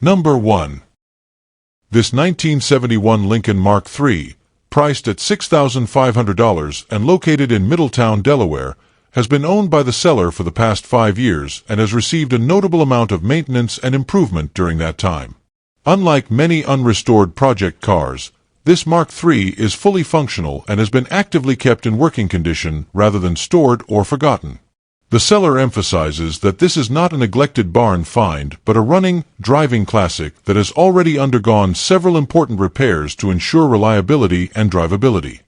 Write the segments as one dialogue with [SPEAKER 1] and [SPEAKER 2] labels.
[SPEAKER 1] Number 1. This 1971 Lincoln Mark III, priced at $6,500 and located in Middletown, Delaware, has been owned by the seller for the past 5 years and has received a notable amount of maintenance and improvement during that time. Unlike many unrestored project cars, this Mark III is fully functional and has been actively kept in working condition rather than stored or forgotten. The seller emphasizes that this is not a neglected barn find but a running, driving classic that has already undergone several important repairs to ensure reliability and drivability.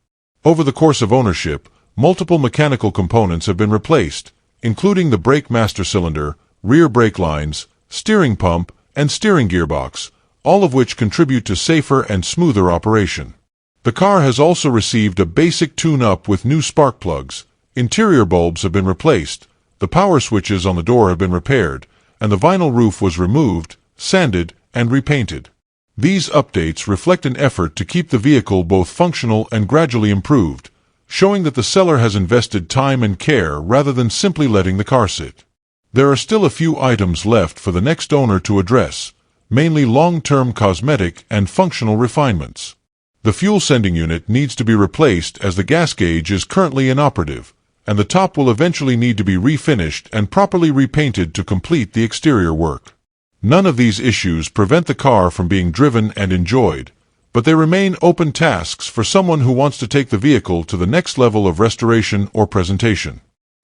[SPEAKER 1] Over the course of ownership, multiple mechanical components have been replaced, including the brake master cylinder, rear brake lines, steering pump, and steering gearbox, all of which contribute to safer and smoother operation. The car has also received a basic tune-up with new spark plugs, interior bulbs have been replaced, the power switches on the door have been repaired, and the vinyl roof was removed, sanded, and repainted. These updates reflect an effort to keep the vehicle both functional and gradually improved, showing that the seller has invested time and care rather than simply letting the car sit. There are still a few items left for the next owner to address, mainly long-term cosmetic and functional refinements. The fuel sending unit needs to be replaced as the gas gauge is currently inoperative, and the top will eventually need to be refinished and properly repainted to complete the exterior work. None of these issues prevent the car from being driven and enjoyed, but they remain open tasks for someone who wants to take the vehicle to the next level of restoration or presentation.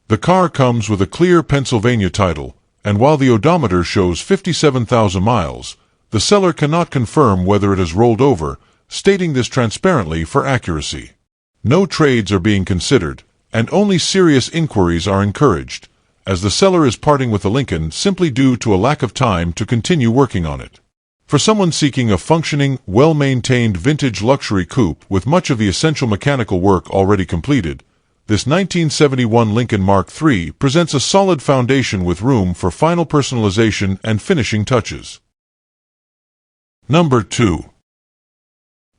[SPEAKER 1] The car comes with a clear Pennsylvania title, and while the odometer shows 57,000 miles, the seller cannot confirm whether it has rolled over, stating this transparently for accuracy. No trades are being considered, and only serious inquiries are encouraged, as the seller is parting with the Lincoln simply due to a lack of time to continue working on it. For someone seeking a functioning, well-maintained vintage luxury coupe with much of the essential mechanical work already completed, this 1971 Lincoln Mark III presents a solid foundation with room for final personalization and finishing touches. Number 2.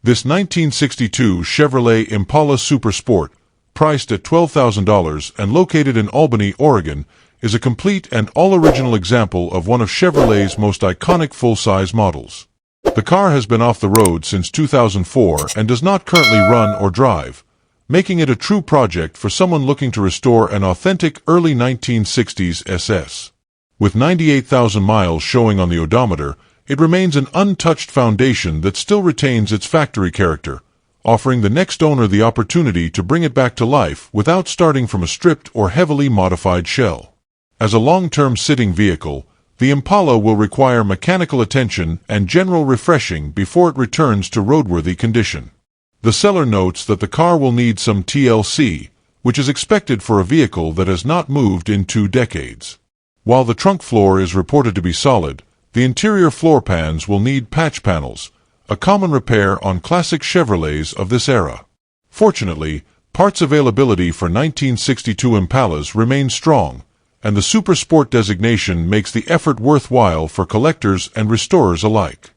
[SPEAKER 1] This 1962 Chevrolet Impala Super Sport, priced at $12,000 and located in Albany, Oregon, is a complete and all-original example of one of Chevrolet's most iconic full-size models. The car has been off the road since 2004 and does not currently run or drive, making it a true project for someone looking to restore an authentic early 1960s SS. With 98,000 miles showing on the odometer, it remains an untouched foundation that still retains its factory character, offering the next owner the opportunity to bring it back to life without starting from a stripped or heavily modified shell. As a long-term sitting vehicle, the Impala will require mechanical attention and general refreshing before it returns to roadworthy condition. The seller notes that the car will need some TLC, which is expected for a vehicle that has not moved in 2 decades. While the trunk floor is reported to be solid, the interior floor pans will need patch panels, a common repair on classic Chevrolets of this era. Fortunately, parts availability for 1962 Impalas remains strong, and the Super Sport designation makes the effort worthwhile for collectors and restorers alike.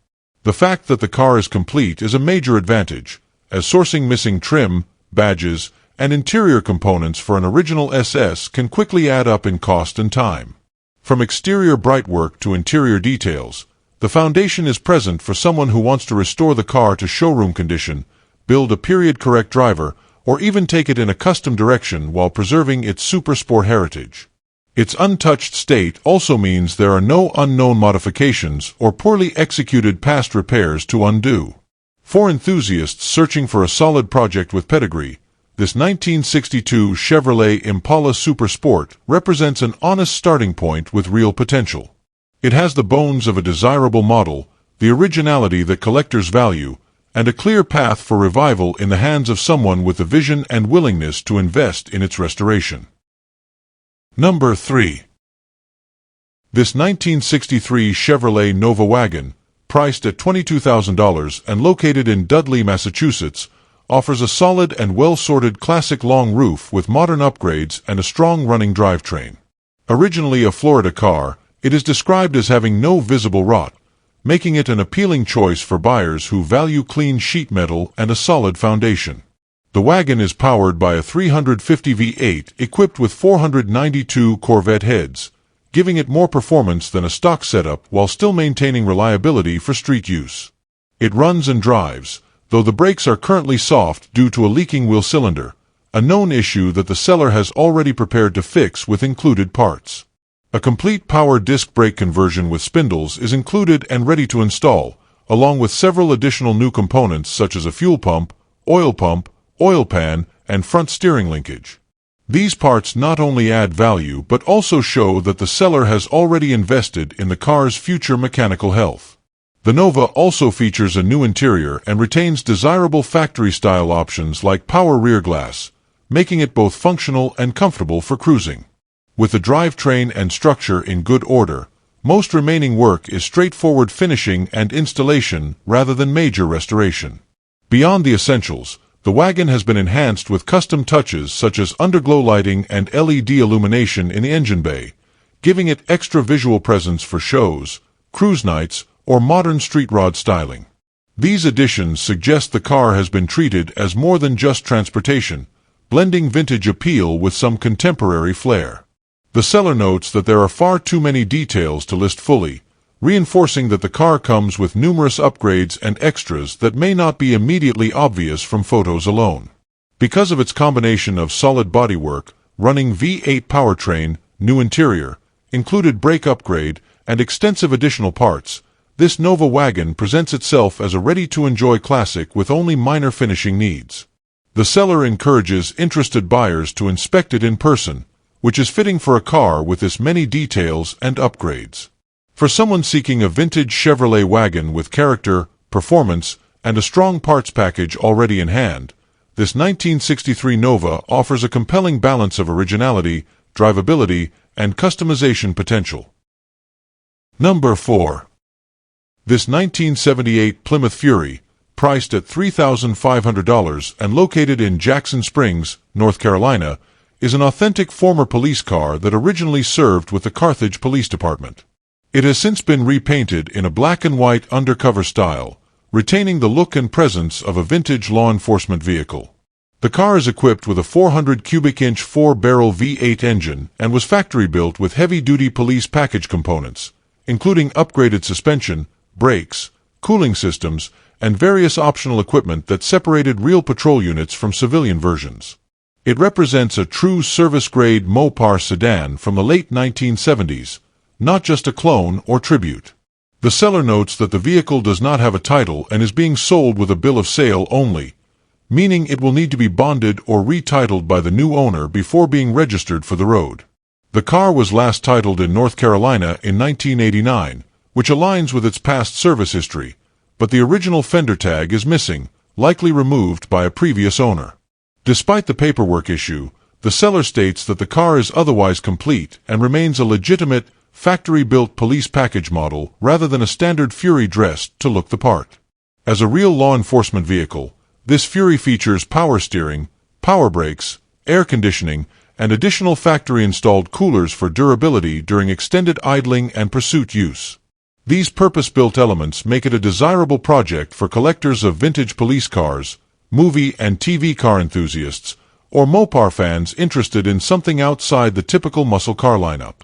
[SPEAKER 1] The fact that the car is complete is a major advantage, as sourcing missing trim, badges, and interior components for an original SS can quickly add up in cost and time. From exterior brightwork to interior details, the foundation is present for someone who wants to restore the car to showroom condition, build a period-correct driver, or even take it in a custom direction while preserving its super sport heritage. Its untouched state also means there are no unknown modifications or poorly executed past repairs to undo. For enthusiasts searching for a solid project with pedigree, this 1962 Chevrolet Impala Super Sport represents an honest starting point with real potential. It has the bones of a desirable model, the originality that collectors value, and a clear path for revival in the hands of someone with the vision and willingness to invest in its restoration. Number 3. This 1963 Chevrolet Nova Wagon, priced at $22,000 and located in Dudley, Massachusetts, offers a solid and well-sorted classic long roof with modern upgrades and a strong running drivetrain. Originally a Florida car, it is described as having no visible rot, making it an appealing choice for buyers who value clean sheet metal and a solid foundation. The wagon is powered by a 350 V8 equipped with 492 Corvette heads, giving it more performance than a stock setup while still maintaining reliability for street use. It runs and drives, though the brakes are currently soft due to a leaking wheel cylinder, a known issue that the seller has already prepared to fix with included parts. A complete power disc brake conversion with spindles is included and ready to install, along with several additional new components such as a fuel pump, oil pan, and front steering linkage. These parts not only add value but also show that the seller has already invested in the car's future mechanical health. The Nova also features a new interior and retains desirable factory-style options like power rear glass, making it both functional and comfortable for cruising. With the drivetrain and structure in good order, most remaining work is straightforward finishing and installation rather than major restoration. Beyond the essentials, the wagon has been enhanced with custom touches such as underglow lighting and LED illumination in the engine bay, giving it extra visual presence for shows, cruise nights, or modern street rod styling. These additions suggest the car has been treated as more than just transportation, blending vintage appeal with some contemporary flair. The seller notes that there are far too many details to list fully, reinforcing that the car comes with numerous upgrades and extras that may not be immediately obvious from photos alone. Because of its combination of solid bodywork, running V8 powertrain, new interior, included brake upgrade, and extensive additional parts, this Nova wagon presents itself as a ready-to-enjoy classic with only minor finishing needs. The seller encourages interested buyers to inspect it in person, which is fitting for a car with this many details and upgrades. For someone seeking a vintage Chevrolet wagon with character, performance, and a strong parts package already in hand, this 1963 Nova offers a compelling balance of originality, drivability, and customization potential. Number 4. This 1978 Plymouth Fury, priced at $3,500 and located in Jackson Springs, North Carolina, is an authentic former police car that originally served with the Carthage Police Department. It has since been repainted in a black and white undercover style, retaining the look and presence of a vintage law enforcement vehicle. The car is equipped with a 400 cubic inch 4-barrel V8 engine and was factory-built with heavy-duty police package components, including upgraded suspension, brakes, cooling systems, and various optional equipment that separated real patrol units from civilian versions. It represents a true service-grade Mopar sedan from the late 1970s, not just a clone or tribute. The seller notes that the vehicle does not have a title and is being sold with a bill of sale only, meaning it will need to be bonded or retitled by the new owner before being registered for the road. The car was last titled in North Carolina in 1989, which aligns with its past service history, but the original fender tag is missing, likely removed by a previous owner. Despite the paperwork issue, the seller states that the car is otherwise complete and remains a legitimate, factory-built police package model rather than a standard Fury dressed to look the part. As a real law enforcement vehicle, this Fury features power steering, power brakes, air conditioning, and additional factory-installed coolers for durability during extended idling and pursuit use. These purpose-built elements make it a desirable project for collectors of vintage police cars, movie and TV car enthusiasts, or Mopar fans interested in something outside the typical muscle car lineup.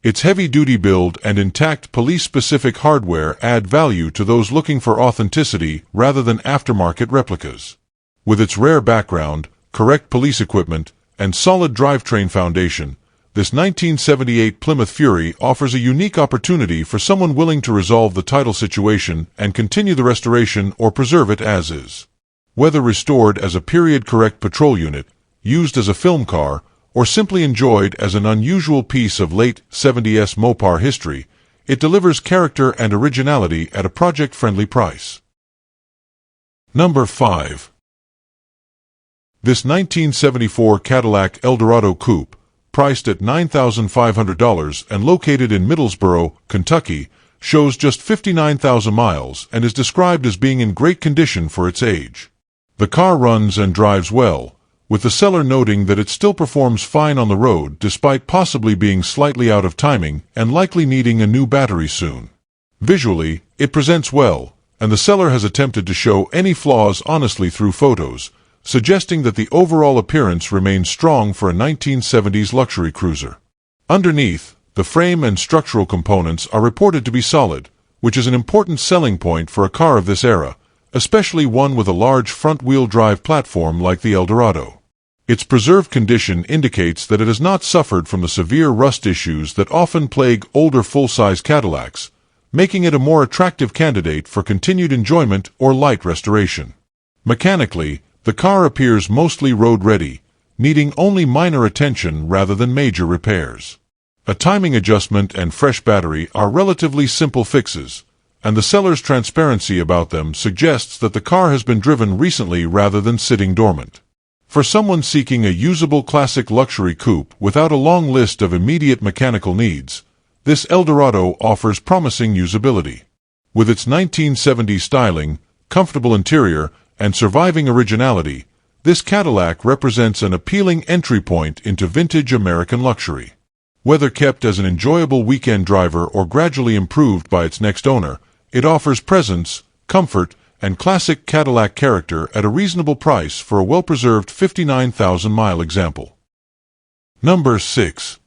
[SPEAKER 1] Its heavy-duty build and intact police-specific hardware add value to those looking for authenticity rather than aftermarket replicas. With its rare background, correct police equipment, and solid drivetrain foundation, this 1978 Plymouth Fury offers a unique opportunity for someone willing to resolve the title situation and continue the restoration or preserve it as is. Whether restored as a period-correct patrol unit, used as a film car, or simply enjoyed as an unusual piece of late 70s Mopar history, it delivers character and originality at a project-friendly price. Number 5. This 1974 Cadillac Eldorado Coupe, priced at $9,500 and located in Middlesboro, Kentucky, shows just 59,000 miles and is described as being in great condition for its age. The car runs and drives well, with the seller noting that it still performs fine on the road despite possibly being slightly out of timing and likely needing a new battery soon. Visually, it presents well, and the seller has attempted to show any flaws honestly through photos, suggesting that the overall appearance remains strong for a 1970s luxury cruiser. Underneath, The frame and structural components are reported to be solid, which is an important selling point for a car of this era, especially one with a large front-wheel drive platform like the Eldorado. Its preserved condition indicates that it has not suffered from the severe rust issues that often plague older full-size Cadillacs, making it a more attractive candidate for continued enjoyment or light restoration. Mechanically, the car appears mostly road-ready, needing only minor attention rather than major repairs. A timing adjustment and fresh battery are relatively simple fixes, and the seller's transparency about them suggests that the car has been driven recently rather than sitting dormant. For someone seeking a usable classic luxury coupe without a long list of immediate mechanical needs, this Eldorado offers promising usability. With its 1970s styling, comfortable interior, and surviving originality, this Cadillac represents an appealing entry point into vintage American luxury. Whether kept as an enjoyable weekend driver or gradually improved by its next owner, it offers presence, comfort, and classic Cadillac character at a reasonable price for a well-preserved 59,000-mile example. Number 6.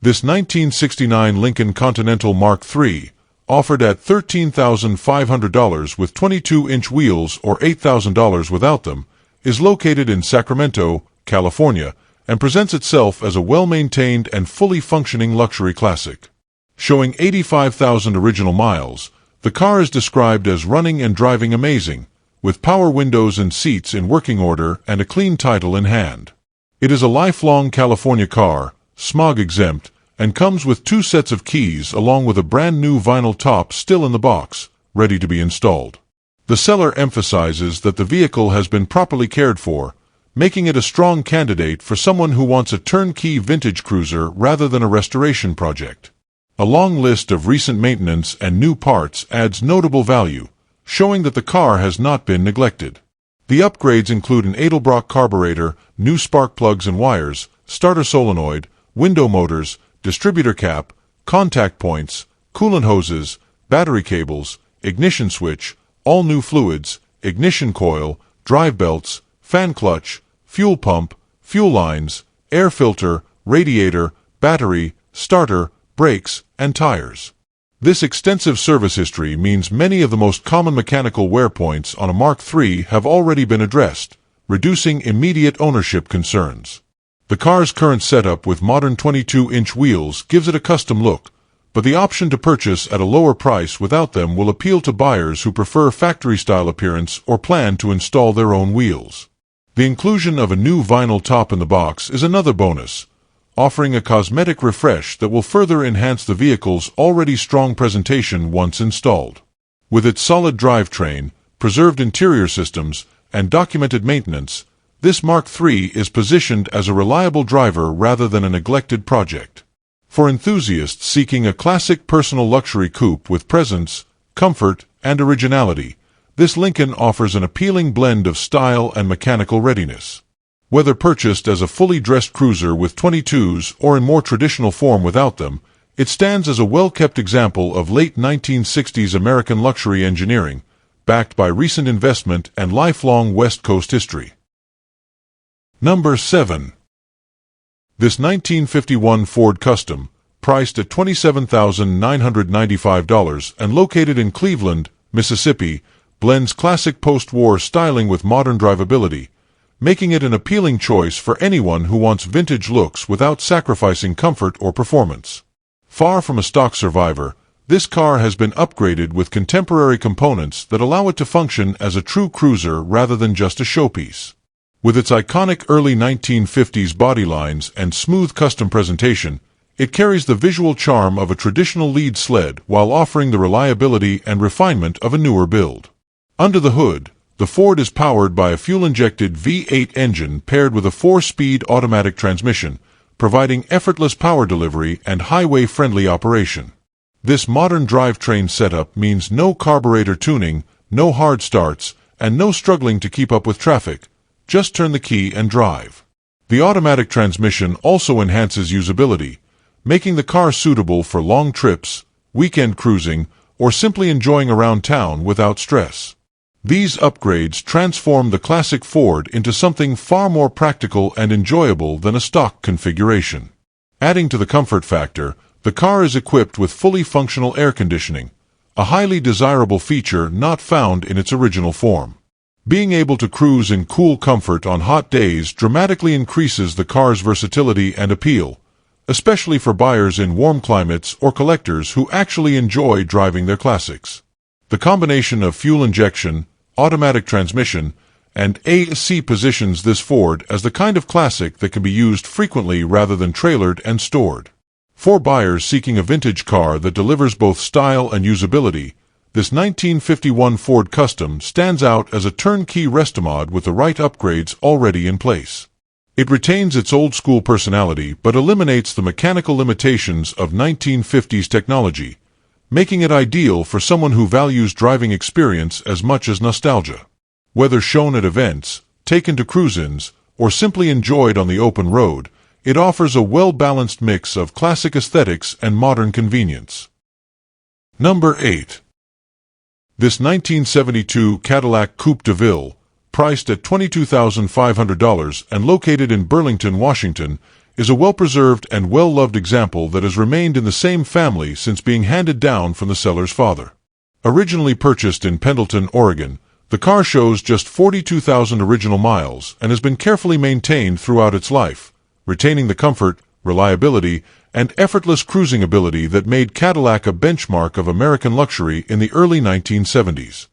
[SPEAKER 1] This 1969 Lincoln Continental Mark III, offered at $13,500 with 22-inch wheels or $8,000 without them, is located in Sacramento, California, and presents itself as a well-maintained and fully functioning luxury classic. Showing 85,000 original miles, the car is described as running and driving amazing, with power windows and seats in working order and a clean title in hand. It is a lifelong California car, smog-exempt, and comes with 2 sets of keys along with a brand-new vinyl top still in the box, ready to be installed. The seller emphasizes that the vehicle has been properly cared for, making it a strong candidate for someone who wants a turnkey vintage cruiser rather than a restoration project. A long list of recent maintenance and new parts adds notable value, showing that the car has not been neglected. The upgrades include an Edelbrock carburetor, new spark plugs and wires, starter solenoid, window motors, distributor cap, contact points, coolant hoses, battery cables, ignition switch, all new fluids, ignition coil, drive belts, fan clutch, fuel pump, fuel lines, air filter, radiator, battery, starter, brakes, and tires. This extensive service history means many of the most common mechanical wear points on a Mark III have already been addressed, reducing immediate ownership concerns. The car's current setup with modern 22-inch wheels gives it a custom look, but the option to purchase at a lower price without them will appeal to buyers who prefer factory-style appearance or plan to install their own wheels. The inclusion of a new vinyl top in the box is another bonus, offering a cosmetic refresh that will further enhance the vehicle's already strong presentation once installed. With its solid drivetrain, preserved interior systems, and documented maintenance, this Mark III is positioned as a reliable driver rather than a neglected project. For enthusiasts seeking a classic personal luxury coupe with presence, comfort, and originality, this Lincoln offers an appealing blend of style and mechanical readiness. Whether purchased as a fully dressed cruiser with 22s or in more traditional form without them, it stands as a well-kept example of late 1960s American luxury engineering, backed by recent investment and lifelong West Coast history. Number 7. This 1951 Ford Custom, priced at $27,995 and located in Cleveland, Mississippi, blends classic post-war styling with modern drivability, making it an appealing choice for anyone who wants vintage looks without sacrificing comfort or performance. Far from a stock survivor, this car has been upgraded with contemporary components that allow it to function as a true cruiser rather than just a showpiece. With its iconic early 1950s body lines and smooth custom presentation, it carries the visual charm of a traditional lead sled while offering the reliability and refinement of a newer build. Under the hood, the Ford is powered by a fuel-injected V8 engine paired with a 4-speed automatic transmission, providing effortless power delivery and highway-friendly operation. This modern drivetrain setup means no carburetor tuning, no hard starts, and no struggling to keep up with traffic. Just turn the key and drive. The automatic transmission also enhances usability, making the car suitable for long trips, weekend cruising, or simply enjoying around town without stress. These upgrades transform the classic Ford into something far more practical and enjoyable than a stock configuration. Adding to the comfort factor, The car is equipped with fully functional air conditioning, a highly desirable feature not found in its original form. Being able to cruise in cool comfort on hot days dramatically increases the car's versatility and appeal, especially for buyers in warm climates or collectors who actually enjoy driving their classics. The combination of fuel injection, automatic transmission, and AC positions this Ford as the kind of classic that can be used frequently rather than trailered and stored. For buyers seeking a vintage car that delivers both style and usability, this 1951 Ford Custom stands out as a turnkey restomod with the right upgrades already in place. It retains its old-school personality but eliminates the mechanical limitations of 1950s technology, making it ideal for someone who values driving experience as much as nostalgia. Whether shown at events, taken to cruise-ins, or simply enjoyed on the open road, it offers a well-balanced mix of classic aesthetics and modern convenience. Number 8. This 1972 Cadillac Coupe DeVille, priced at $22,500 and located in Burlington, Washington, is a well-preserved and well-loved example that has remained in the same family since being handed down from the seller's father. Originally purchased in Pendleton, Oregon, the car shows just 42,000 original miles and has been carefully maintained throughout its life, retaining the comfort, reliability, and effortless cruising ability that made Cadillac a benchmark of American luxury in the early 1970s.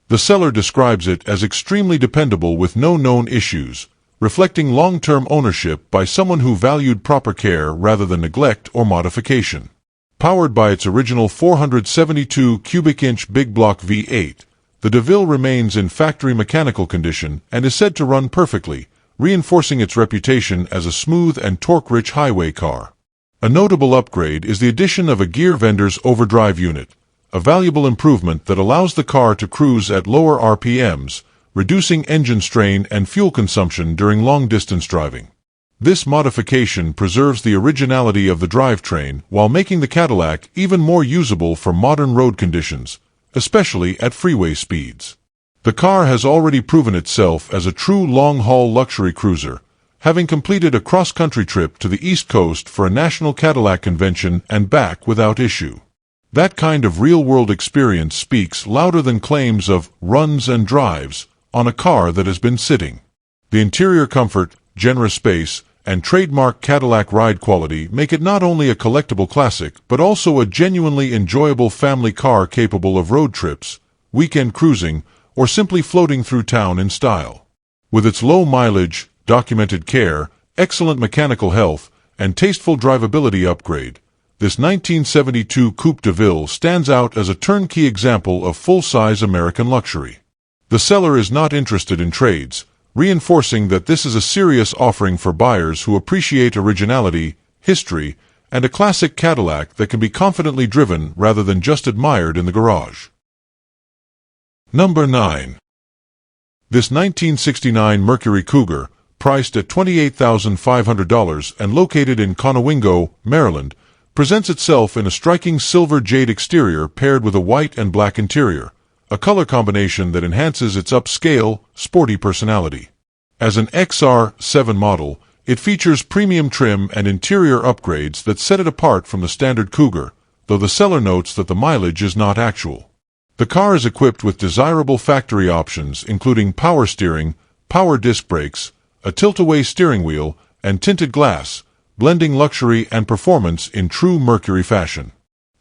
[SPEAKER 1] The seller describes it as extremely dependable with no known issues, reflecting long-term ownership by someone who valued proper care rather than neglect or modification. Powered by its original 472 cubic inch big block V8, the DeVille remains in factory mechanical condition and is said to run perfectly, reinforcing its reputation as a smooth and torque-rich highway car. A notable upgrade is the addition of a gear vendor's overdrive unit, a valuable improvement that allows the car to cruise at lower RPMs, reducing engine strain and fuel consumption during long-distance driving. This modification preserves the originality of the drivetrain while making the Cadillac even more usable for modern road conditions, especially at freeway speeds. The car has already proven itself as a true long-haul luxury cruiser, having completed a cross-country trip to the East Coast for a national Cadillac convention and back without issue. That kind of real-world experience speaks louder than claims of runs and drives on a car that has been sitting. The interior comfort, generous space, and trademark Cadillac ride quality make it not only a collectible classic but also a genuinely enjoyable family car capable of road trips, weekend cruising, or simply floating through town in style. With its low mileage, documented care, excellent mechanical health, and tasteful drivability upgrade, this 1972 Coupe DeVille stands out as a turnkey example of full-size American luxury. The seller is not interested in trades, reinforcing that this is a serious offering for buyers who appreciate originality, history, and a classic Cadillac that can be confidently driven rather than just admired in the garage. Number 9. This 1969 Mercury Cougar, priced at $28,500 and located in Conowingo, Maryland, presents itself in a striking silver jade exterior paired with a white and black interior, a color combination that enhances its upscale, sporty personality. As an XR7 model, it features premium trim and interior upgrades that set it apart from the standard Cougar, though the seller notes that the mileage is not actual. The car is equipped with desirable factory options including power steering, power disc brakes, a tilt-away steering wheel, and tinted glass, blending luxury and performance in true Mercury fashion.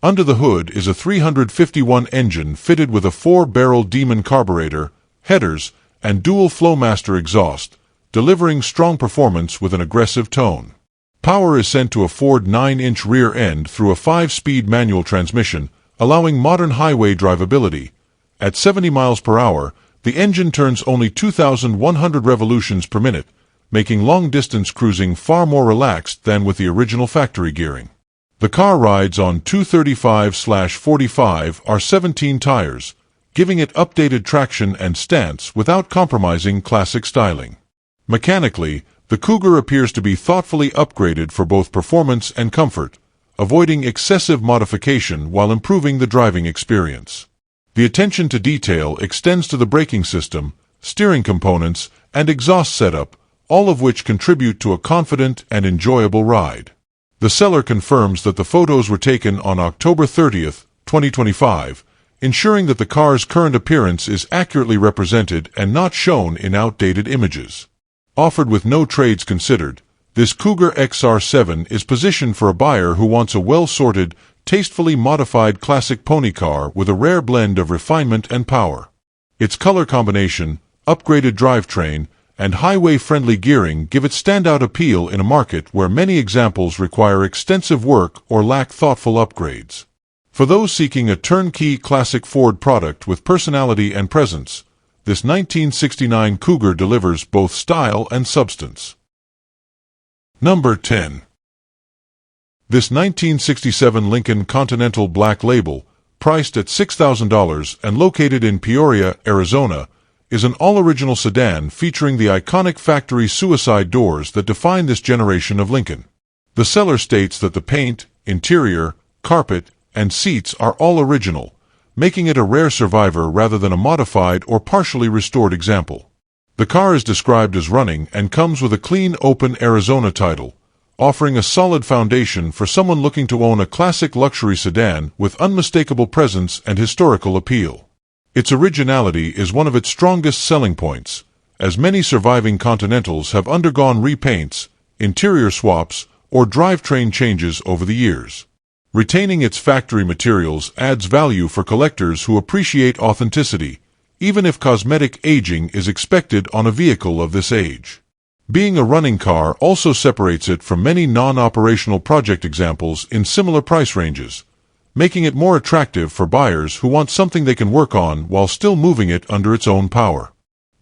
[SPEAKER 1] Under the hood is a 351 engine fitted with a 4-barrel Demon carburetor, headers, and dual Flowmaster exhaust, delivering strong performance with an aggressive tone. Power is sent to a Ford 9-inch rear end through a 5-speed manual transmission, allowing modern highway drivability. At 70 miles per hour, the engine turns only 2,100 revolutions per minute, making long-distance cruising far more relaxed than with the original factory gearing. The car rides on 235/45 R17 tires, giving it updated traction and stance without compromising classic styling. Mechanically, the Cougar appears to be thoughtfully upgraded for both performance and comfort, avoiding excessive modification while improving the driving experience. The attention to detail extends to the braking system, steering components, and exhaust setup, all of which contribute to a confident and enjoyable ride. The seller confirms that the photos were taken on October 30th, 2025, ensuring that the car's current appearance is accurately represented and not shown in outdated images. Offered with no trades considered, this Cougar XR7 is positioned for a buyer who wants a well-sorted, tastefully modified classic pony car with a rare blend of refinement and power. Its color combination, upgraded drivetrain, and highway-friendly gearing give it standout appeal in a market where many examples require extensive work or lack thoughtful upgrades. For those seeking a turnkey classic Ford product with personality and presence, this 1969 Cougar delivers both style and substance. Number 10. This 1967 Lincoln Continental Black Label, priced at $6,000 and located in Peoria, Arizona, is an all-original sedan featuring the iconic factory suicide doors that define this generation of Lincoln. The seller states that the paint, interior, carpet, and seats are all original, making it a rare survivor rather than a modified or partially restored example. The car is described as running and comes with a clean open Arizona title, offering a solid foundation for someone looking to own a classic luxury sedan with unmistakable presence and historical appeal. Its originality is one of its strongest selling points, as many surviving Continentals have undergone repaints, interior swaps, or drivetrain changes over the years. Retaining its factory materials adds value for collectors who appreciate authenticity, even if cosmetic aging is expected on a vehicle of this age. Being a running car also separates it from many non-operational project examples in similar price ranges, making it more attractive for buyers who want something they can work on while still moving it under its own power.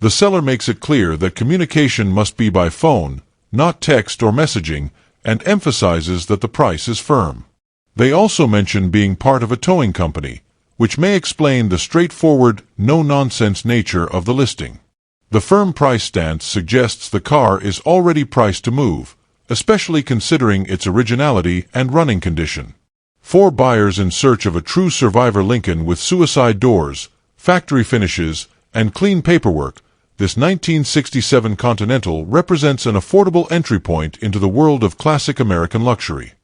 [SPEAKER 1] The seller makes it clear that communication must be by phone, not text or messaging, and emphasizes that the price is firm. They also mention being part of a towing company, which may explain the straightforward, no-nonsense nature of the listing. The firm price stance suggests the car is already priced to move, especially considering its originality and running condition. For buyers in search of a true survivor Lincoln with suicide doors, factory finishes, and clean paperwork, this 1967 Continental represents an affordable entry point into the world of classic American luxury.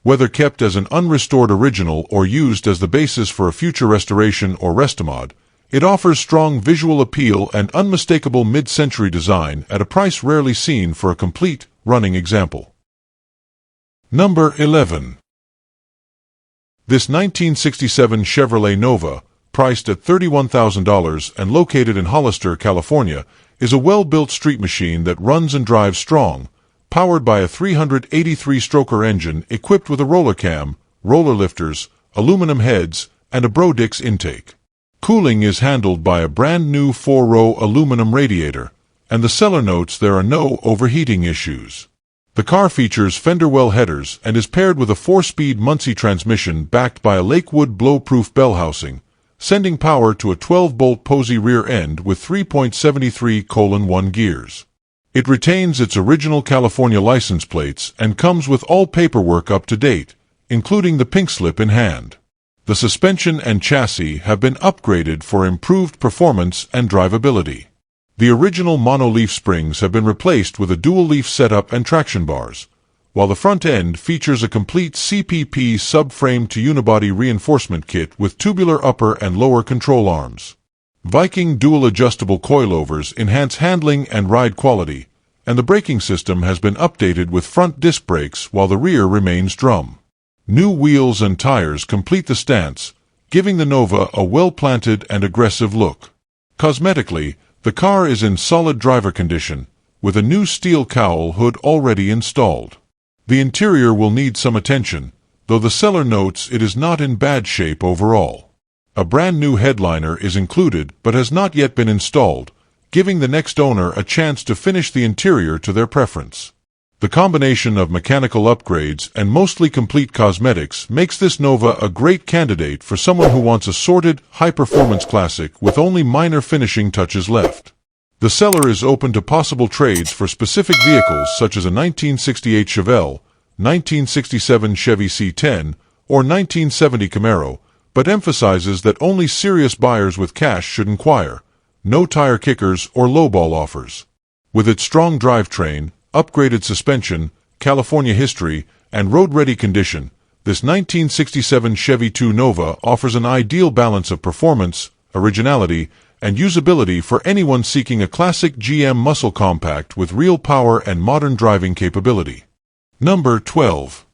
[SPEAKER 1] Whether kept as an unrestored original or used as the basis for a future restoration or restomod, it offers strong visual appeal and unmistakable mid-century design at a price rarely seen for a complete, running example. Number 11. This 1967 Chevrolet Nova, priced at $31,000 and located in Hollister, California, is a well-built street machine that runs and drives strong, powered by a 383-stroker engine equipped with a roller cam, roller lifters, aluminum heads, and a Brodix intake. Cooling is handled by a brand-new 4-row aluminum radiator, and the seller notes there are no overheating issues. The car features fender well headers and is paired with a 4-speed Muncie transmission backed by a Lakewood blow-proof bell housing, sending power to a 12-bolt Posey rear end with 3.73:1 gears. It retains its original California license plates and comes with all paperwork up to date, including the pink slip in hand. The suspension and chassis have been upgraded for improved performance and drivability. The original mono-leaf springs have been replaced with a dual-leaf setup and traction bars, while the front end features a complete CPP subframe to unibody reinforcement kit with tubular upper and lower control arms. Viking dual adjustable coilovers enhance handling and ride quality, and the braking system has been updated with front disc brakes while the rear remains drum. New wheels and tires complete the stance, giving the Nova a well-planted and aggressive look. Cosmetically, the car is in solid driver condition, with a new steel cowl hood already installed. The interior will need some attention, though the seller notes it is not in bad shape overall. A brand new headliner is included but has not yet been installed, giving the next owner a chance to finish the interior to their preference. The combination of mechanical upgrades and mostly complete cosmetics makes this Nova a great candidate for someone who wants a sorted, high-performance classic with only minor finishing touches left. The seller is open to possible trades for specific vehicles such as a 1968 Chevelle, 1967 Chevy C10, or 1970 Camaro, but emphasizes that only serious buyers with cash should inquire, no tire kickers or lowball offers. With its strong drivetrain, upgraded suspension, California history, and road-ready condition, this 1967 Chevy 2 Nova offers an ideal balance of performance, originality, and usability for anyone seeking a classic GM muscle compact with real power and modern driving capability. Number 12.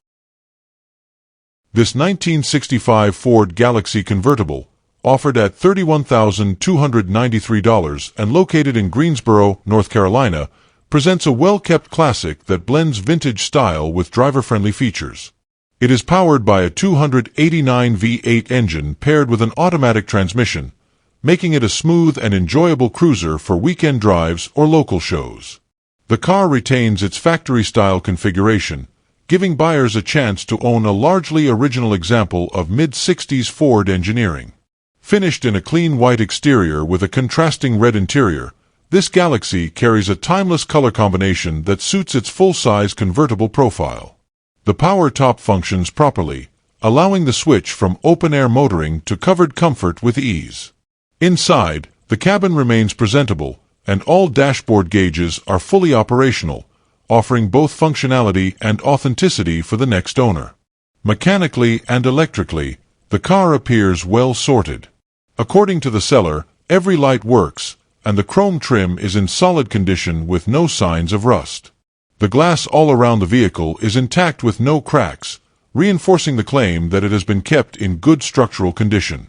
[SPEAKER 1] This 1965 Ford Galaxie convertible, offered at $31,293 and located in Greensboro, North Carolina, presents a well-kept classic that blends vintage style with driver-friendly features. It is powered by a 289 V8 engine paired with an automatic transmission, making it a smooth and enjoyable cruiser for weekend drives or local shows. The car retains its factory-style configuration, giving buyers a chance to own a largely original example of mid-60s Ford engineering. Finished in a clean white exterior with a contrasting red interior, this Galaxie carries a timeless color combination that suits its full-size convertible profile. The power top functions properly, allowing the switch from open-air motoring to covered comfort with ease. Inside, the cabin remains presentable, and all dashboard gauges are fully operational, offering both functionality and authenticity for the next owner. Mechanically and electrically, the car appears well sorted. According to the seller, every light works, and the chrome trim is in solid condition with no signs of rust. The glass all around the vehicle is intact with no cracks, reinforcing the claim that it has been kept in good structural condition.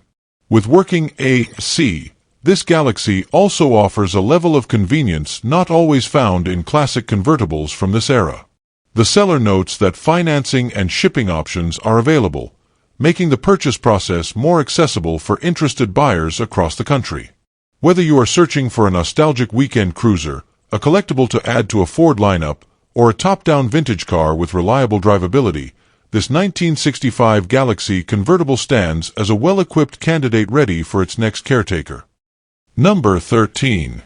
[SPEAKER 1] With working AC, this Galaxie also offers a level of convenience not always found in classic convertibles from this era. The seller notes that financing and shipping options are available, making the purchase process more accessible for interested buyers across the country. Whether you are searching for a nostalgic weekend cruiser, a collectible to add to a Ford lineup, or a top-down vintage car with reliable drivability, this 1965 Galaxie convertible stands as a well-equipped candidate ready for its next caretaker. Number 13.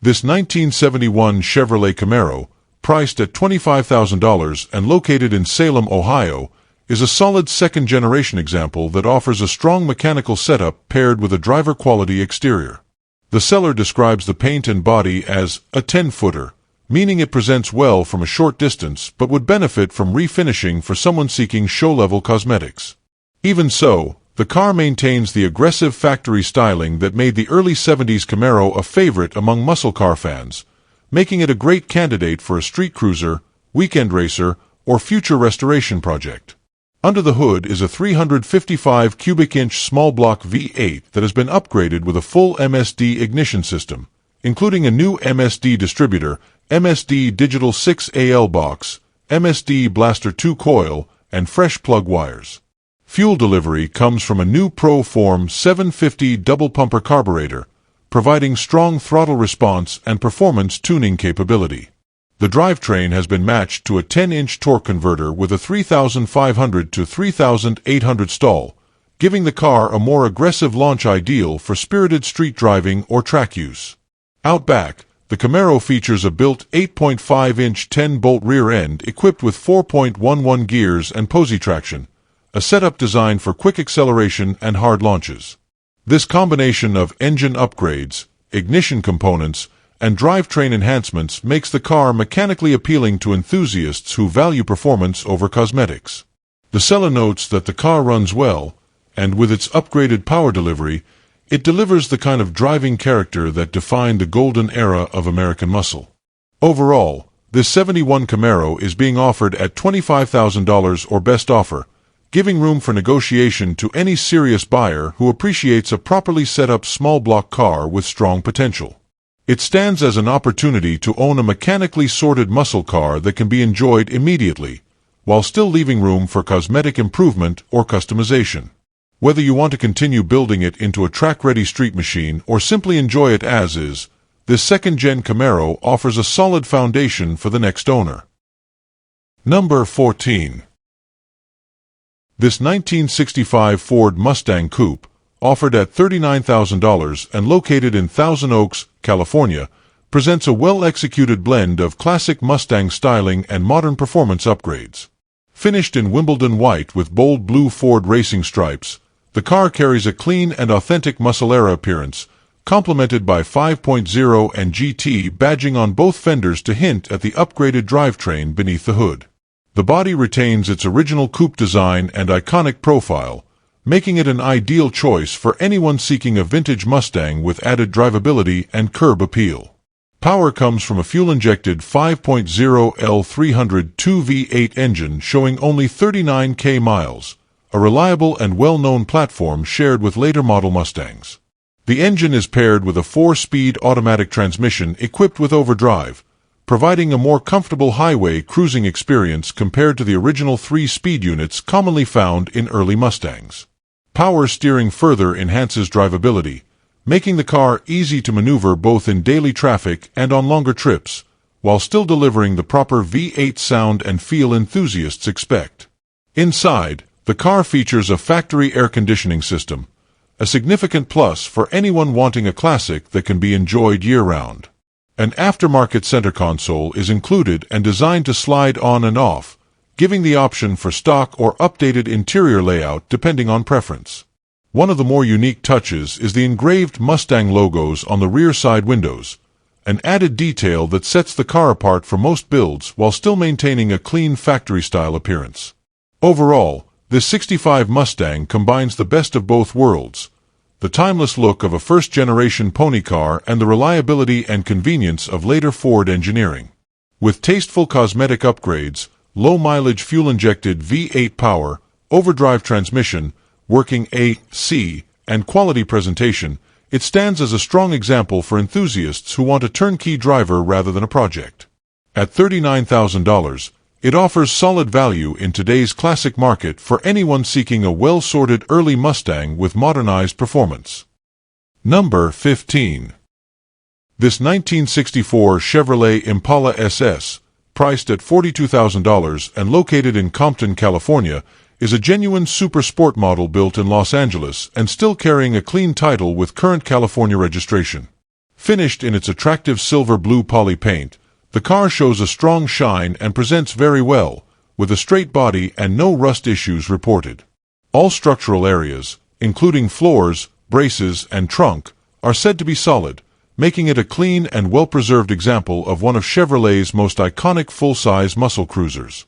[SPEAKER 1] This 1971 Chevrolet Camaro, priced at $25,000 and located in Salem, Ohio, is a solid second-generation example that offers a strong mechanical setup paired with a driver-quality exterior. The seller describes the paint and body as a 10-footer, meaning it presents well from a short distance but would benefit from refinishing for someone seeking show-level cosmetics. Even so, the car maintains the aggressive factory styling that made the early 70s Camaro a favorite among muscle car fans, making it a great candidate for a street cruiser, weekend racer, or future restoration project. Under the hood is a 355 cubic inch small block V8 that has been upgraded with a full MSD ignition system, including a new MSD distributor, MSD Digital 6AL box, MSD Blaster 2 coil, and fresh plug wires. Fuel delivery comes from a new Pro Form 750 double-pumper carburetor, providing strong throttle response and performance tuning capability. The drivetrain has been matched to a 10-inch torque converter with a 3,500 to 3,800 stall, giving the car a more aggressive launch ideal for spirited street driving or track use. Out back, the Camaro features a built 8.5-inch 10-bolt rear end equipped with 4.11 gears and posi traction, a setup designed for quick acceleration and hard launches. This combination of engine upgrades, ignition components, and drivetrain enhancements makes the car mechanically appealing to enthusiasts who value performance over cosmetics. The seller notes that the car runs well, and with its upgraded power delivery, it delivers the kind of driving character that defined the golden era of American muscle. Overall, this 71 Camaro is being offered at $25,000 or best offer, giving room for negotiation to any serious buyer who appreciates a properly set-up small-block car with strong potential. It stands as an opportunity to own a mechanically sorted muscle car that can be enjoyed immediately, while still leaving room for cosmetic improvement or customization. Whether you want to continue building it into a track-ready street machine or simply enjoy it as is, this second-gen Camaro offers a solid foundation for the next owner. Number 14. This 1965 Ford Mustang Coupe, offered at $39,000 and located in Thousand Oaks, California, presents a well-executed blend of classic Mustang styling and modern performance upgrades. Finished in Wimbledon white with bold blue Ford racing stripes, the car carries a clean and authentic muscle-era appearance, complemented by 5.0 and GT badging on both fenders to hint at the upgraded drivetrain beneath the hood. The body retains its original coupe design and iconic profile, making it an ideal choice for anyone seeking a vintage Mustang with added drivability and curb appeal. Power comes from a fuel-injected 5.0L 302 V8 engine showing only 39,000 miles, a reliable and well-known platform shared with later model Mustangs. The engine is paired with a 4-speed automatic transmission equipped with overdrive, providing a more comfortable highway cruising experience compared to the original 3-speed units commonly found in early Mustangs. Power steering further enhances drivability, making the car easy to maneuver both in daily traffic and on longer trips, while still delivering the proper V8 sound and feel enthusiasts expect. Inside, the car features a factory air conditioning system, a significant plus for anyone wanting a classic that can be enjoyed year-round. An aftermarket center console is included and designed to slide on and off, giving the option for stock or updated interior layout depending on preference. One of the more unique touches is the engraved Mustang logos on the rear side windows, an added detail that sets the car apart from most builds while still maintaining a clean factory-style appearance. Overall, this '65 Mustang combines the best of both worlds, the timeless look of a first-generation pony car and the reliability and convenience of later Ford engineering. With tasteful cosmetic upgrades, low-mileage fuel-injected V8 power, overdrive transmission, working AC, and quality presentation, it stands as a strong example for enthusiasts who want a turnkey driver rather than a project. At $39,000, it offers solid value in today's classic market for anyone seeking a well-sorted early Mustang with modernized performance. Number 15. This 1964 Chevrolet Impala SS, priced at $42,000 and located in Compton, California, is a genuine super sport model built in Los Angeles and still carrying a clean title with current California registration. Finished in its attractive silver-blue poly paint, the car shows a strong shine and presents very well, with a straight body and no rust issues reported. All structural areas, including floors, braces, and trunk, are said to be solid, making it a clean and well-preserved example of one of Chevrolet's most iconic full-size muscle cruisers.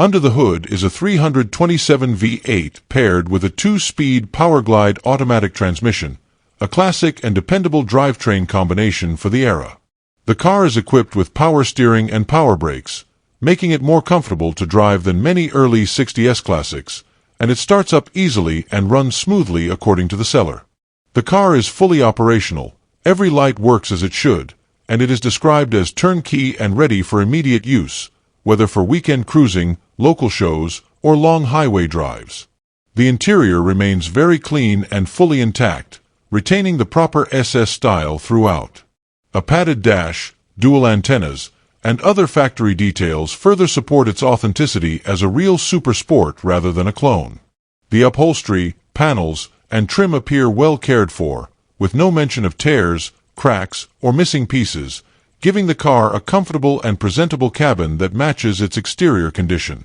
[SPEAKER 1] Under the hood is a 327 V8 paired with a 2-speed Powerglide automatic transmission, a classic and dependable drivetrain combination for the era. The car is equipped with power steering and power brakes, making it more comfortable to drive than many early 60s classics, and it starts up easily and runs smoothly according to the seller. The car is fully operational. Every light works as it should, and it is described as turnkey and ready for immediate use, whether for weekend cruising, local shows, or long highway drives. The interior remains very clean and fully intact, retaining the proper SS style throughout. A padded dash, dual antennas, and other factory details further support its authenticity as a real super sport rather than a clone. The upholstery, panels, and trim appear well cared for, with no mention of tears, cracks, or missing pieces, giving the car a comfortable and presentable cabin that matches its exterior condition.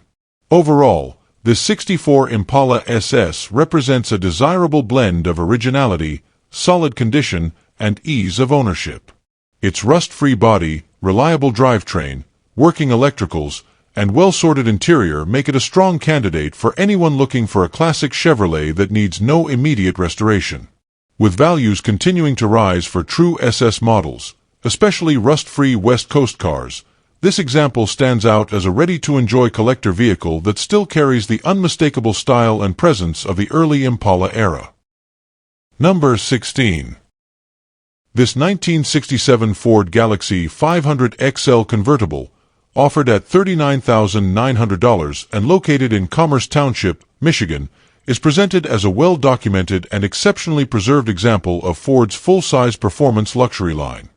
[SPEAKER 1] Overall, this '64 Impala SS represents a desirable blend of originality, solid condition, and ease of ownership. Its rust-free body, reliable drivetrain, working electricals, and well-sorted interior make it a strong candidate for anyone looking for a classic Chevrolet that needs no immediate restoration. With values continuing to rise for true SS models, especially rust-free West Coast cars, this example stands out as a ready-to-enjoy collector vehicle that still carries the unmistakable style and presence of the early Impala era. Number 16. This 1967 Ford Galaxie 500 XL convertible, offered at $39,900 and located in Commerce Township, Michigan, is presented as a well-documented and exceptionally preserved example of Ford's full-size performance luxury line.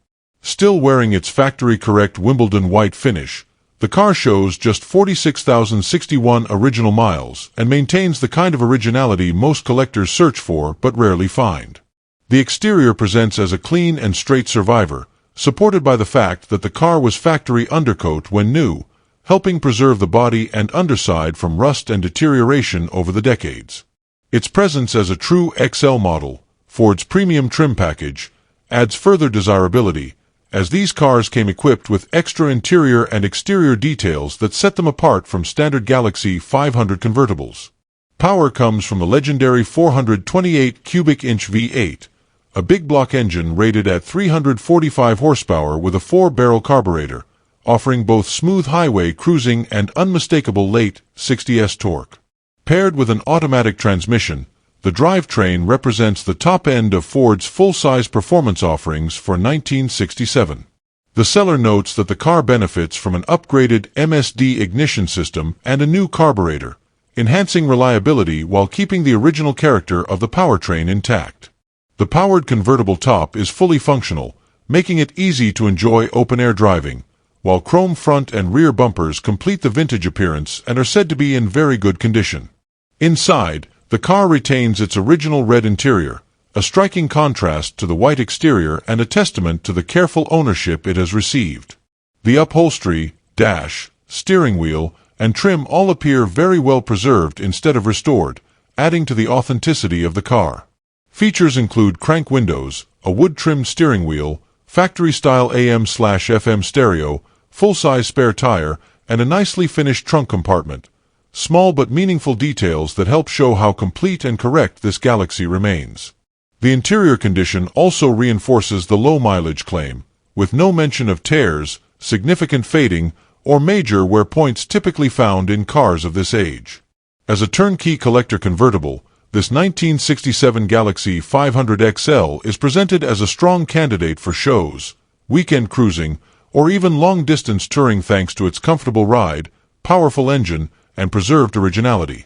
[SPEAKER 1] Still wearing its factory-correct Wimbledon white finish, the car shows just 46,061 original miles and maintains the kind of originality most collectors search for but rarely find. The exterior presents as a clean and straight survivor, supported by the fact that the car was factory undercoat when new, helping preserve the body and underside from rust and deterioration over the decades. Its presence as a true XL model, Ford's premium trim package, adds further desirability, as these cars came equipped with extra interior and exterior details that set them apart from standard Galaxie 500 convertibles. Power comes from the legendary 428 cubic inch V8, a big block engine rated at 345 horsepower with a 4-barrel carburetor, offering both smooth highway cruising and unmistakable late 60s torque. Paired with an automatic transmission, the drivetrain represents the top end of Ford's full-size performance offerings for 1967. The seller notes that the car benefits from an upgraded MSD ignition system and a new carburetor, enhancing reliability while keeping the original character of the powertrain intact. The powered convertible top is fully functional, making it easy to enjoy open-air driving, while chrome front and rear bumpers complete the vintage appearance and are said to be in very good condition. Inside, the car retains its original red interior, a striking contrast to the white exterior and a testament to the careful ownership it has received. The upholstery, dash, steering wheel, and trim all appear very well preserved instead of restored, adding to the authenticity of the car. Features include crank windows, a wood-trimmed steering wheel, factory-style AM/FM stereo, full-size spare tire, and a nicely finished trunk compartment. Small but meaningful details that help show how complete and correct this Galaxie remains. The interior condition also reinforces the low-mileage claim, with no mention of tears, significant fading, or major wear points typically found in cars of this age. As a turnkey collector convertible, this 1967 Galaxie 500 XL is presented as a strong candidate for shows, weekend cruising, or even long-distance touring thanks to its comfortable ride, powerful engine, and preserved originality.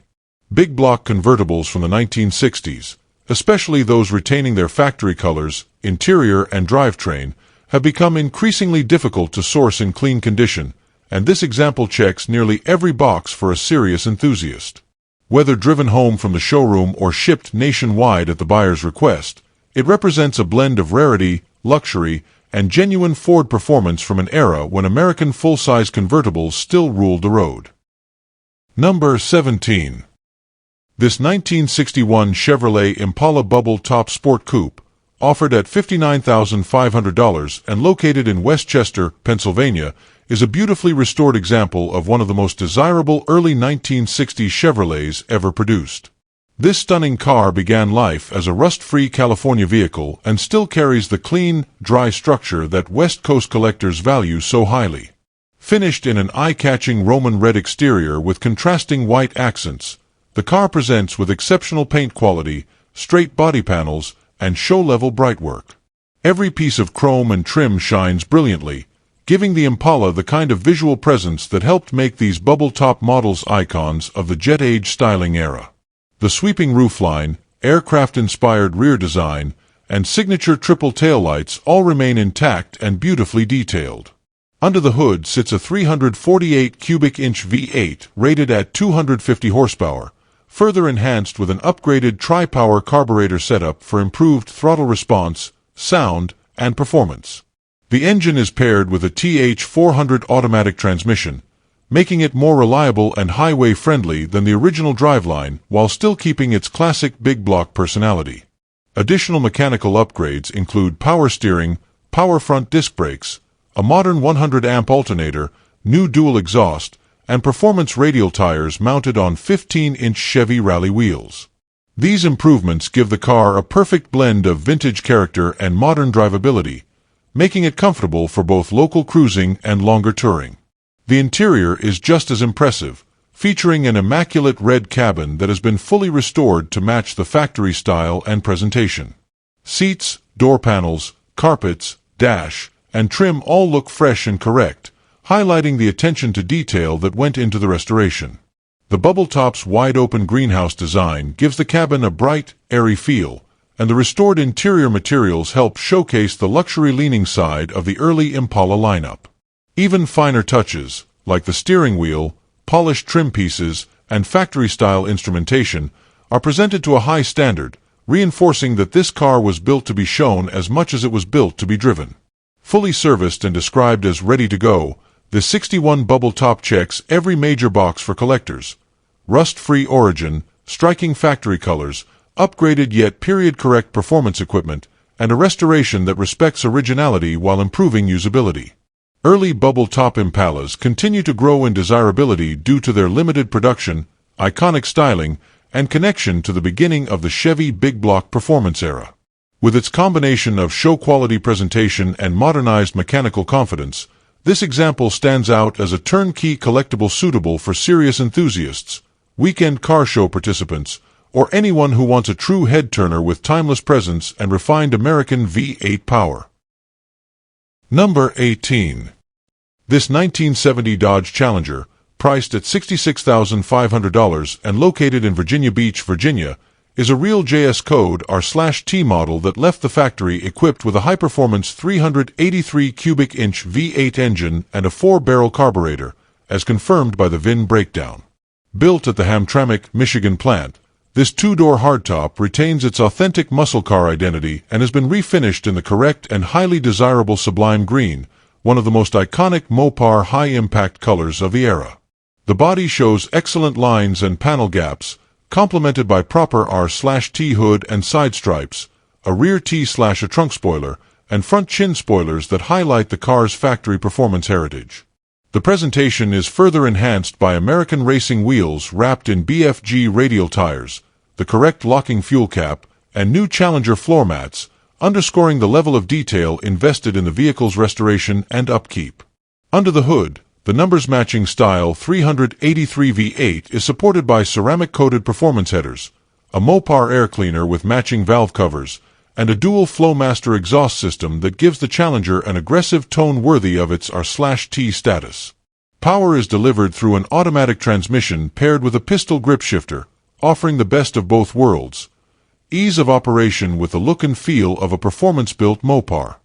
[SPEAKER 1] Big block convertibles from the 1960s, especially those retaining their factory colors, interior, and drivetrain, have become increasingly difficult to source in clean condition, and this example checks nearly every box for a serious enthusiast. Whether driven home from the showroom or shipped nationwide at the buyer's request, it represents a blend of rarity, luxury, and genuine Ford performance from an era when American full-size convertibles still ruled the road. Number 17. This 1961 Chevrolet Impala Bubble Top Sport Coupe, offered at $59,500 and located in Westchester, Pennsylvania, is a beautifully restored example of one of the most desirable early 1960s Chevrolets ever produced. This stunning car began life as a rust-free California vehicle and still carries the clean, dry structure that West Coast collectors value so highly. Finished in an eye-catching Roman red exterior with contrasting white accents, the car presents with exceptional paint quality, straight body panels, and show-level brightwork. Every piece of chrome and trim shines brilliantly, giving the Impala the kind of visual presence that helped make these bubble-top models icons of the jet age styling era. The sweeping roofline, aircraft-inspired rear design, and signature triple taillights all remain intact and beautifully detailed. Under the hood sits a 348 cubic inch V8 rated at 250 horsepower, further enhanced with an upgraded tri-power carburetor setup for improved throttle response, sound, and performance. The engine is paired with a TH400 automatic transmission, making it more reliable and highway-friendly than the original driveline while still keeping its classic big block personality. Additional mechanical upgrades include power steering, power front disc brakes, a modern 100-amp alternator, new dual exhaust, and performance radial tires mounted on 15-inch Chevy Rally wheels. These improvements give the car a perfect blend of vintage character and modern drivability, making it comfortable for both local cruising and longer touring. The interior is just as impressive, featuring an immaculate red cabin that has been fully restored to match the factory style and presentation. Seats, door panels, carpets, dash, and trim all look fresh and correct, highlighting the attention to detail that went into the restoration. The bubble top's wide-open greenhouse design gives the cabin a bright, airy feel, and the restored interior materials help showcase the luxury-leaning side of the early Impala lineup. Even finer touches, like the steering wheel, polished trim pieces, and factory-style instrumentation, are presented to a high standard, reinforcing that this car was built to be shown as much as it was built to be driven. Fully serviced and described as ready to go, the 61 bubble top checks every major box for collectors. Rust-free origin, striking factory colors, upgraded yet period-correct performance equipment, and a restoration that respects originality while improving usability. Early bubble-top Impalas continue to grow in desirability due to their limited production, iconic styling, and connection to the beginning of the Chevy big block performance era. With its combination of show-quality presentation and modernized mechanical confidence, this example stands out as a turnkey collectible suitable for serious enthusiasts, weekend car show participants, or anyone who wants a true head-turner with timeless presence and refined American V8 power. Number 18. This 1970 Dodge Challenger, priced at $66,500 and located in Virginia Beach, Virginia, is a real JS Code R/T model that left the factory equipped with a high-performance 383 cubic inch V8 engine and a 4-barrel carburetor, as confirmed by the VIN breakdown. Built at the Hamtramck, Michigan plant, this two-door hardtop retains its authentic muscle car identity and has been refinished in the correct and highly desirable sublime green, one of the most iconic Mopar high-impact colors of the era. The body shows excellent lines and panel gaps, complemented by proper R/T hood and side stripes, a rear T/a trunk spoiler, and front chin spoilers that highlight the car's factory performance heritage. The presentation is further enhanced by American racing wheels wrapped in BFG radial tires, the correct locking fuel cap, and new Challenger floor mats, underscoring the level of detail invested in the vehicle's restoration and upkeep. Under the hood, the numbers-matching Style 383 V8 is supported by ceramic-coated performance headers, a Mopar air cleaner with matching valve covers, and a dual Flowmaster exhaust system that gives the Challenger an aggressive tone worthy of its R/T status. Power is delivered through an automatic transmission paired with a pistol grip shifter, offering the best of both worlds. Ease of operation with the look and feel of a performance-built Mopar.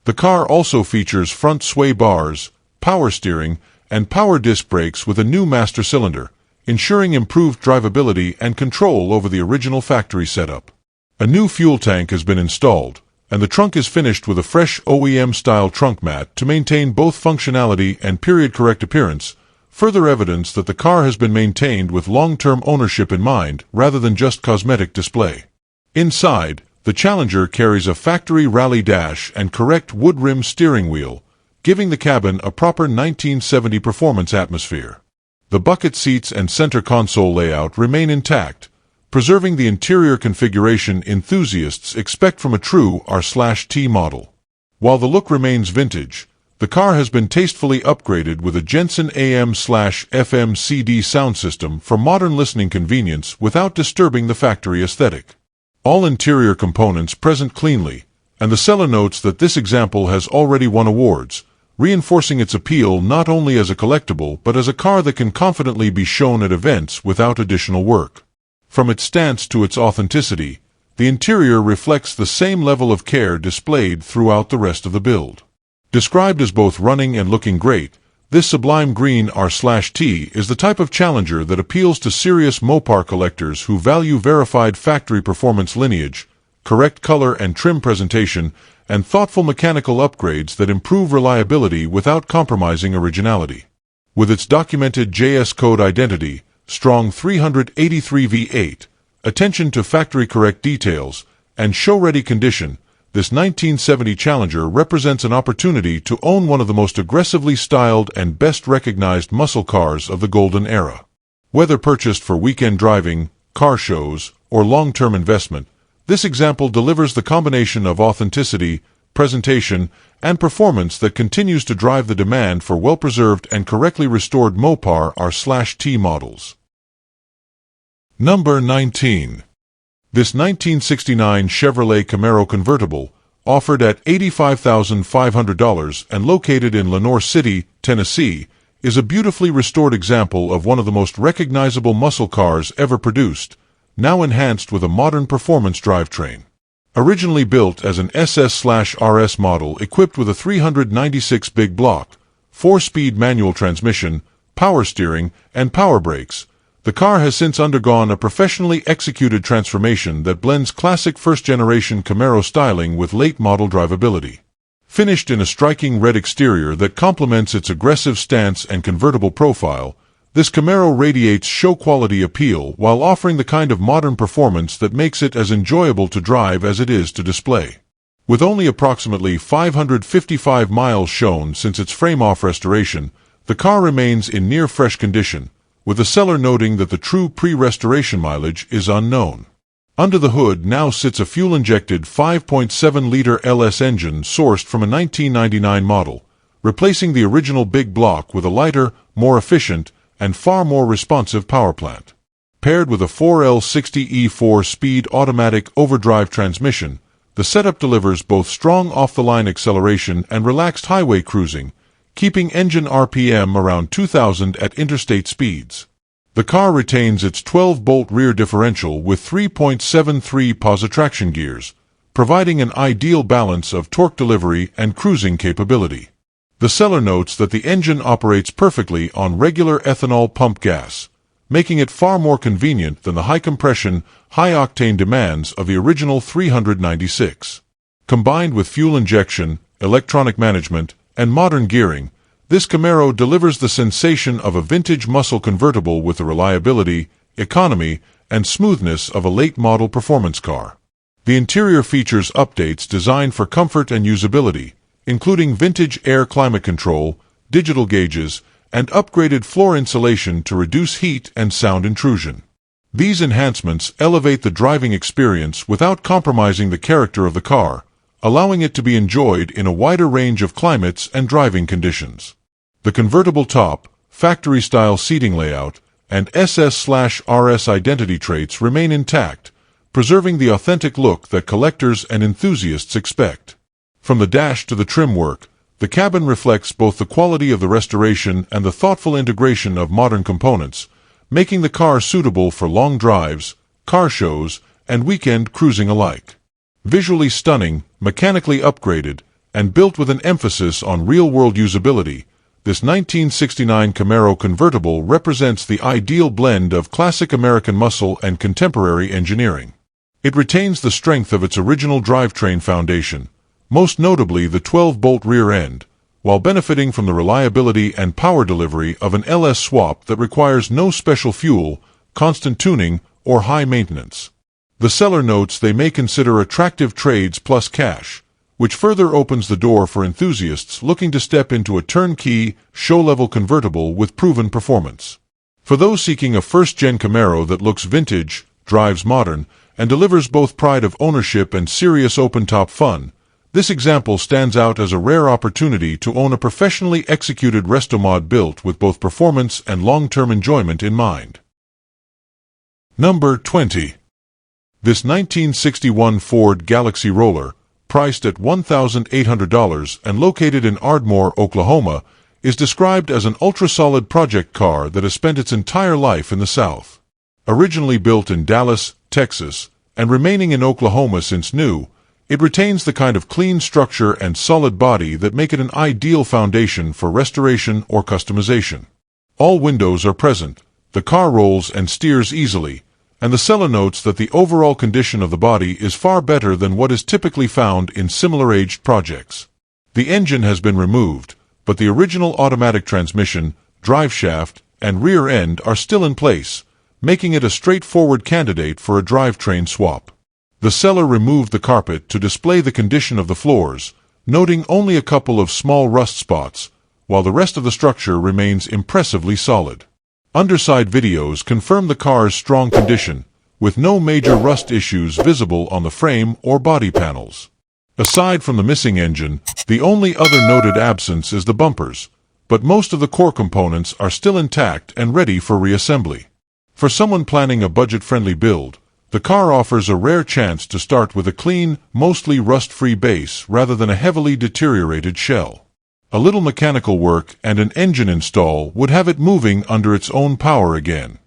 [SPEAKER 1] The car also features front sway bars, power steering, and power disc brakes with a new master cylinder, ensuring improved drivability and control over the original factory setup. A new fuel tank has been installed, and the trunk is finished with a fresh OEM-style trunk mat to maintain both functionality and period-correct appearance, further evidence that the car has been maintained with long-term ownership in mind rather than just cosmetic display. Inside, the Challenger carries a factory rally dash and correct wood-rim steering wheel, giving the cabin a proper 1970 performance atmosphere. The bucket seats and center console layout remain intact, preserving the interior configuration enthusiasts expect from a true R/T model. While the look remains vintage, the car has been tastefully upgraded with a Jensen AM/FM CD sound system for modern listening convenience without disturbing the factory aesthetic. All interior components present cleanly, and the seller notes that this example has already won awards, reinforcing its appeal not only as a collectible but as a car that can confidently be shown at events without additional work. From its stance to its authenticity, the interior reflects the same level of care displayed throughout the rest of the build. Described as both running and looking great, this sublime green R/T is the type of Challenger that appeals to serious Mopar collectors who value verified factory performance lineage, correct color and trim presentation, and thoughtful mechanical upgrades that improve reliability without compromising originality. With its documented JS Code identity, strong 383 V8, attention to factory-correct details, and show-ready condition, this 1970 Challenger represents an opportunity to own one of the most aggressively styled and best-recognized muscle cars of the golden era. Whether purchased for weekend driving, car shows, or long-term investment, this example delivers the combination of authenticity, presentation, and performance that continues to drive the demand for well-preserved and correctly restored Mopar R/T models. Number 19. This 1969 Chevrolet Camaro convertible, offered at $85,500 and located in Lenoir City, Tennessee, is a beautifully restored example of one of the most recognizable muscle cars ever produced, now enhanced with a modern performance drivetrain. Originally built as an SS/RS model equipped with a 396 big block, 4-speed manual transmission, power steering, and power brakes, the car has since undergone a professionally executed transformation that blends classic first-generation Camaro styling with late-model drivability. Finished in a striking red exterior that complements its aggressive stance and convertible profile, this Camaro radiates show-quality appeal while offering the kind of modern performance that makes it as enjoyable to drive as it is to display. With only approximately 555 miles shown since its frame-off restoration, the car remains in near-fresh condition, with the seller noting that the true pre-restoration mileage is unknown. Under the hood now sits a fuel-injected 5.7-liter LS engine sourced from a 1999 model, replacing the original big block with a lighter, more efficient, and far more responsive power plant. Paired with a 4L60 E4-speed automatic overdrive transmission, the setup delivers both strong off-the-line acceleration and relaxed highway cruising, keeping engine RPM around 2,000 at interstate speeds. The car retains its 12-bolt rear differential with 3.73 positive traction gears, providing an ideal balance of torque delivery and cruising capability. The seller notes that the engine operates perfectly on regular ethanol pump gas, making it far more convenient than the high-compression, high-octane demands of the original 396. Combined with fuel injection, electronic management, and modern gearing, this Camaro delivers the sensation of a vintage muscle convertible with the reliability, economy, and smoothness of a late-model performance car. The interior features updates designed for comfort and usability, including vintage air climate control, digital gauges, and upgraded floor insulation to reduce heat and sound intrusion. These enhancements elevate the driving experience without compromising the character of the car, allowing it to be enjoyed in a wider range of climates and driving conditions. The convertible top, factory-style seating layout, and SS/RS identity traits remain intact, preserving the authentic look that collectors and enthusiasts expect. From the dash to the trim work, the cabin reflects both the quality of the restoration and the thoughtful integration of modern components, making the car suitable for long drives, car shows, and weekend cruising alike. Visually stunning, mechanically upgraded, and built with an emphasis on real-world usability, this 1969 Camaro convertible represents the ideal blend of classic American muscle and contemporary engineering. It retains the strength of its original drivetrain foundation, most notably the 12-bolt rear end, while benefiting from the reliability and power delivery of an LS swap that requires no special fuel, constant tuning, or high maintenance. The seller notes they may consider attractive trades plus cash, which further opens the door for enthusiasts looking to step into a turnkey, show-level convertible with proven performance. For those seeking a first-gen Camaro that looks vintage, drives modern, and delivers both pride of ownership and serious open-top fun, this example stands out as a rare opportunity to own a professionally executed restomod built with both performance and long-term enjoyment in mind. Number 20. This 1961 Ford Galaxie Roller, priced at $1,800 and located in Ardmore, Oklahoma, is described as an ultra-solid project car that has spent its entire life in the South. Originally built in Dallas, Texas, and remaining in Oklahoma since new, it retains the kind of clean structure and solid body that make it an ideal foundation for restoration or customization. All windows are present, the car rolls and steers easily, and the seller notes that the overall condition of the body is far better than what is typically found in similar-aged projects. The engine has been removed, but the original automatic transmission, driveshaft, and rear end are still in place, making it a straightforward candidate for a drivetrain swap. The seller removed the carpet to display the condition of the floors, noting only a couple of small rust spots, while the rest of the structure remains impressively solid. Underside videos confirm the car's strong condition, with no major rust issues visible on the frame or body panels. Aside from the missing engine, the only other noted absence is the bumpers, but most of the core components are still intact and ready for reassembly. For someone planning a budget-friendly build, the car offers a rare chance to start with a clean, mostly rust-free base rather than a heavily deteriorated shell. A little mechanical work and an engine install would have it moving under its own power again.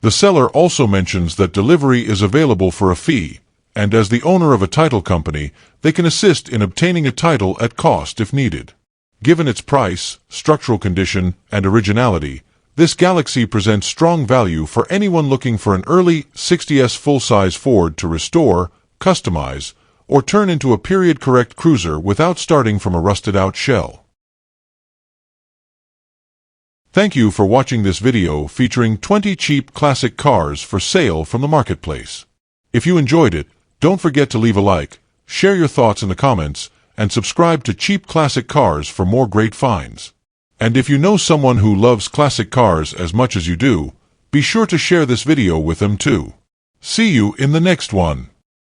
[SPEAKER 1] The seller also mentions that delivery is available for a fee, and as the owner of a title company, they can assist in obtaining a title at cost if needed. Given its price, structural condition, and originality, this Galaxie presents strong value for anyone looking for an early 60s full-size Ford to restore, customize, or turn into a period-correct cruiser without starting from a rusted-out shell. Thank you for watching this video featuring 20 cheap classic cars for sale from the marketplace. If you enjoyed it, don't forget to leave a like, Share your thoughts in the comments, and subscribe to Cheap Classic Cars for more great finds. And if you know someone who loves classic cars as much as you do, be sure to share this video with them too. See you in the next one.